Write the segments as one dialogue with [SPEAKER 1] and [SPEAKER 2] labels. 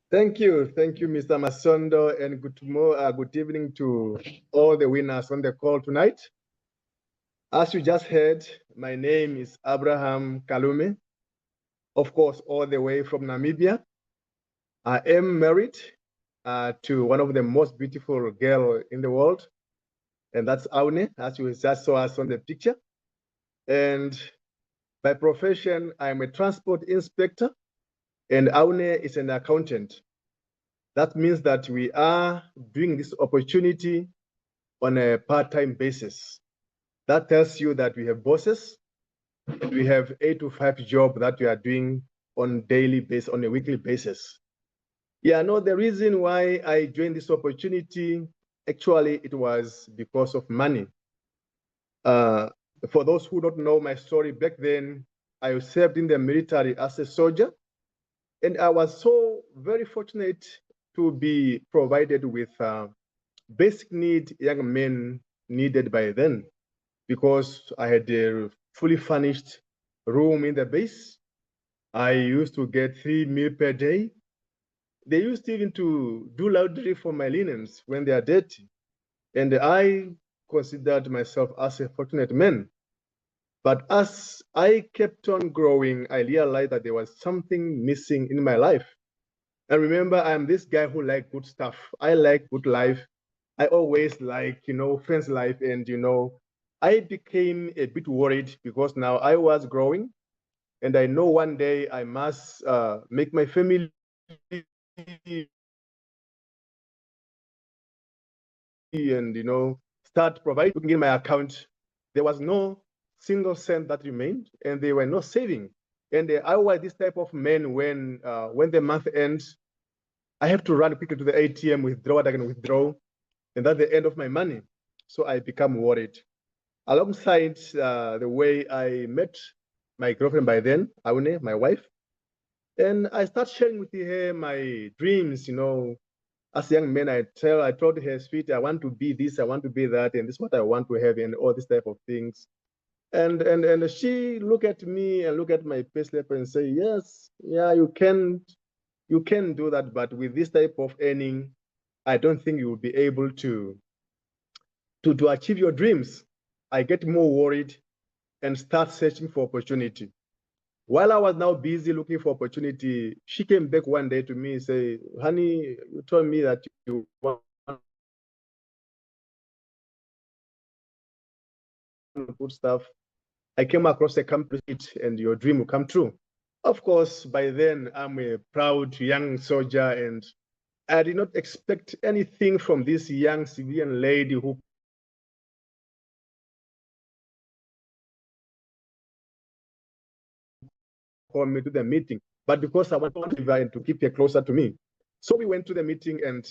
[SPEAKER 1] Thank you. Thank you, Mr. Masondo, and good evening to all the winners on the call tonight. As you just heard, my name is Abraham Kalume, of course, all the way from Namibia. I am married to one of the most beautiful girls in the world, and that's Aune, as you just saw us on the picture. And by profession, I'm a transport inspector, and Aune is an accountant. That means that we are doing this opportunity on a part-time basis. That tells you that we have bosses. We have 8 to 5 job that we are doing on daily basis, on a weekly basis. Yeah, no, the reason why I joined this opportunity, actually, it was because of money. For those who don't know my story, back then, I served in the military as a soldier, and I was so very fortunate to be provided with basic need young men needed by then, because I had a fully furnished room in the base. I used to get 3 meals per day. They used even to do laundry for my linens when they are dirty. And I considered myself as a fortunate man. But as I kept on growing, I realized that there was something missing in my life. And remember, I'm this guy who like good stuff. I like good life. I always like, friends life. And, I became a bit worried because now I was growing and I know one day I must make my family and, start providing. Looking in my account, there was no single cent that remained and they were not saving. And I was this type of man when the month ends, I have to run quickly to the ATM, withdraw what I can withdraw, and that's the end of my money. So I become worried. Alongside the way I met my girlfriend by then, Aune, my wife, and I start sharing with her my dreams. As a young man, I told her, sweet, I want to be this, I want to be that, and this is what I want to have, and all these type of things. And she look at me and look at my payslip and say, yes, yeah, you can do that, but with this type of earning, I don't think you will be able to achieve your dreams. I get more worried and start searching for opportunity. While I was now busy looking for opportunity, she came back one day to me and say, honey, you told me that you want good stuff. I came across a company and your dream will come true. Of course, by then I'm a proud young soldier and I did not expect anything from this young civilian lady who called me to the meeting, but because I wanted to keep her closer to me. So we went to the meeting and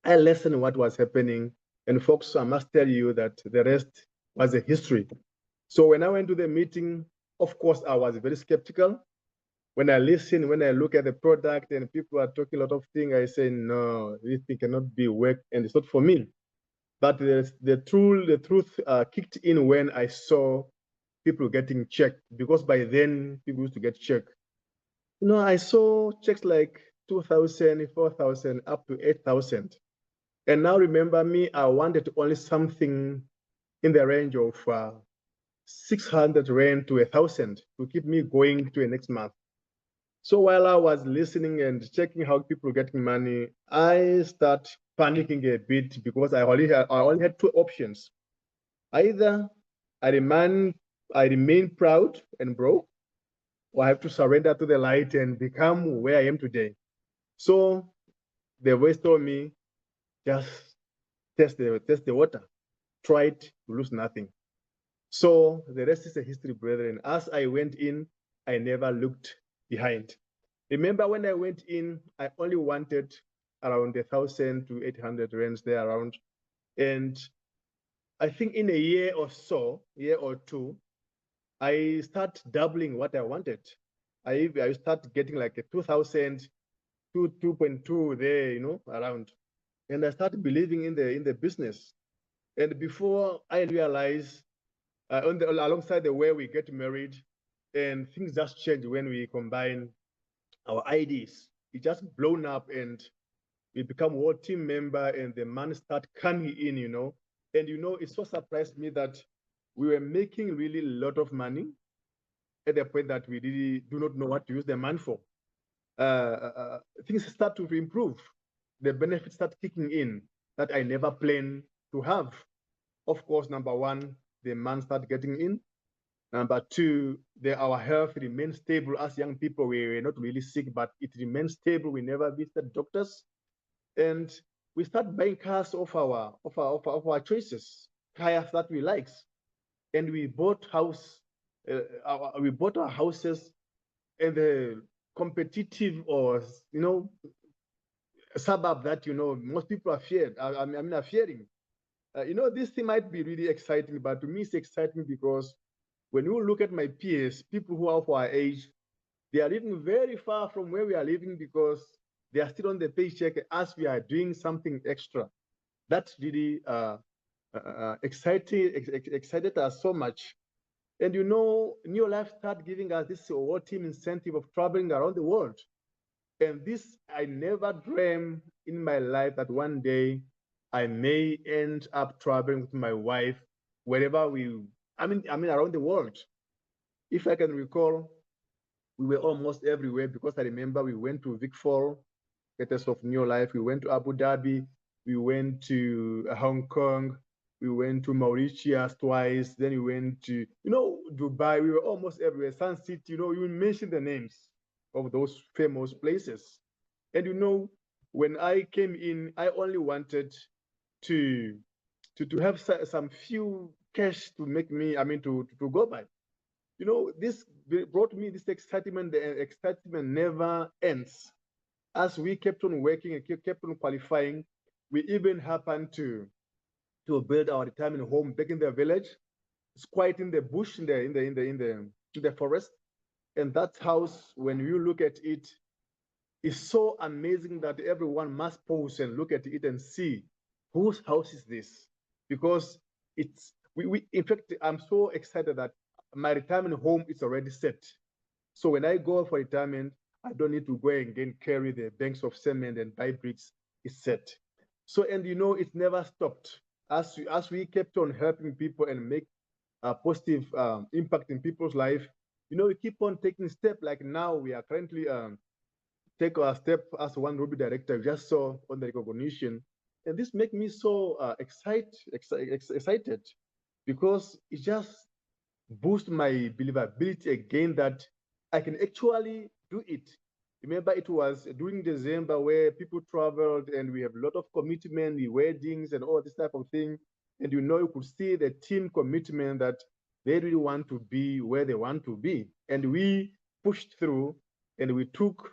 [SPEAKER 1] I listened what was happening. And folks, I must tell you that the rest was a history. So when I went to the meeting, of course, I was very skeptical. When I listen, when I look at the product and people are talking a lot of things, I say, no, this thing cannot be work and it's not for me. But the truth kicked in when I saw people getting checked, because by then people used to get checked. I saw checks like 2,000, 4,000, up to 8,000. And now remember me, I wanted only something in the range of 600 Rand to 1,000 to keep me going to the next month. So while I was listening and checking how people getting money, I start panicking a bit because I only had 2 options. Either I remain proud and broke, or I have to surrender to the light and become where I am today. So the voice told me, just test the water. Try it, lose nothing. So the rest is a history, brethren. As I went in, I never looked behind. Remember when I went in, I only wanted around 1,000 to 800 rands there around. And I think in a year or two, I start doubling what I wanted. I start getting like a 2,000 to 2.2 there, around. And I started believing in the business. And before I realized, alongside the way we get married, and things just change when we combine our IDs. it just blown up, and we become world team member, and the money start coming in, And it so surprised me that we were making really a lot of money at the point that we really do not know what to use the money for. Things start to improve. The benefits start kicking in that I never planned to have. Of course, number one, the man start getting in. Number two, our health remains stable. As young people, we were not really sick, but it remains stable. We never visited doctors, and we start buying cars of our choices, cars that we like, and we bought our houses in the competitive or suburb that most people are feared. Are fearing. This thing might be really exciting, but to me, it's exciting because when you look at my peers, people who are of our age, they are living very far from where we are living because they are still on the paycheck as we are doing something extra. That's really excited us so much. And NeoLife started giving us this award team incentive of traveling around the world. And this, I never dreamed in my life that one day I may end up traveling with my wife wherever around the world. If I can recall, we were almost everywhere because I remember we went to Vic Falls, Greatest of NeoLife. We went to Abu Dhabi. We went to Hong Kong. We went to Mauritius twice. Then we went to, Dubai. We were almost everywhere. Sun City, you mentioned the names of those famous places. And when I came in, I only wanted to have some few cash to make me, to go by. This brought me this excitement. The excitement never ends. As we kept on working and kept on qualifying, we even happened to build our retirement home back in the village. It's quite in the bush, in the forest. And that house, when you look at it, is so amazing that everyone must pause and look at it and see whose house is this, because it's we in fact, I'm so excited that my retirement home is already set. So when I go for retirement, I don't need to go and again carry the banks of cement and buy bricks. It's set. So, and it never stopped. As we kept on helping people and make a positive impact in people's life, we keep on taking steps. Like now, we are currently take a step as one Ruby director. Just saw on the recognition, and this makes me so excited because it just boosts my believability again that I can actually do it. Remember, it was during December where people traveled and we have a lot of commitment, the weddings and all this type of thing. And you could see the team commitment that they really want to be where they want to be. And we pushed through and we took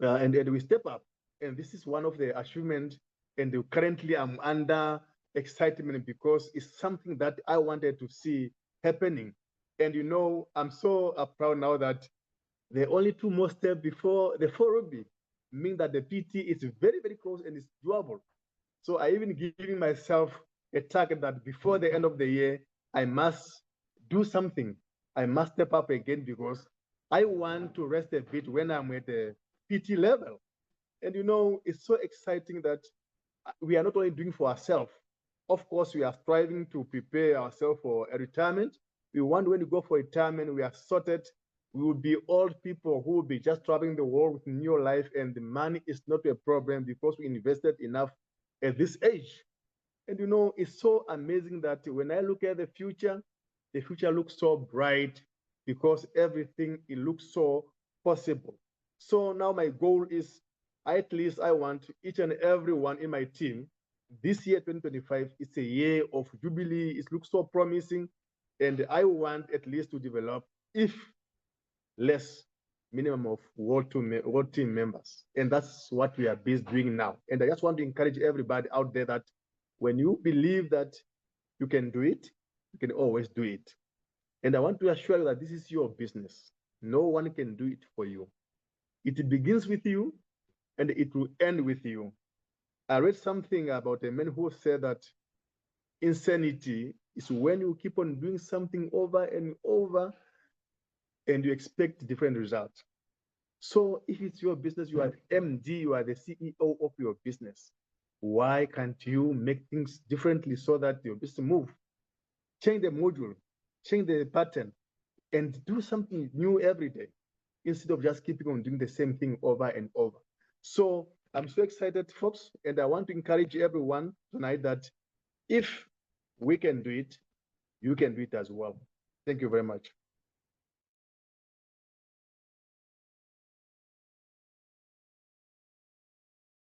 [SPEAKER 1] and we step up. And this is one of the achievements. And currently I'm under excitement because it's something that I wanted to see happening. And I'm so proud now that there are only 2 more steps before the 4 Ruby, meaning that the PT is very, very close and it's doable. So I even giving myself a target that before the end of the year, I must do something. I must step up again because I want to rest a bit when I'm at the PT level. And it's so exciting that we are not only doing for ourselves. Of course, we are striving to prepare ourselves for a retirement. We want when we go for retirement, we are sorted. We will be old people who will be just traveling the world with NeoLife, and the money is not a problem because we invested enough at this age. And it's so amazing that when I look at the future looks so bright because everything, it looks so possible. So now my goal is, at least I want each and every one in my team, this year, 2025, it's a year of jubilee. It looks so promising. And I want at least to develop, if less, minimum of world team members. And that's what we are busy doing now. And I just want to encourage everybody out there that when you believe that you can do it, you can always do it. And I want to assure you that this is your business. No one can do it for you. It begins with you and it will end with you. I read something about a man who said that insanity is when you keep on doing something over and over and you expect different results. So if it's your business, you are MD, you are the CEO of your business. Why can't you make things differently so that your business move? Change the module, change the pattern, and do something new every day instead of just keeping on doing the same thing over and over. So I'm so excited, folks, and I want to encourage everyone tonight that if we can do it, you can do it as well. Thank you very much.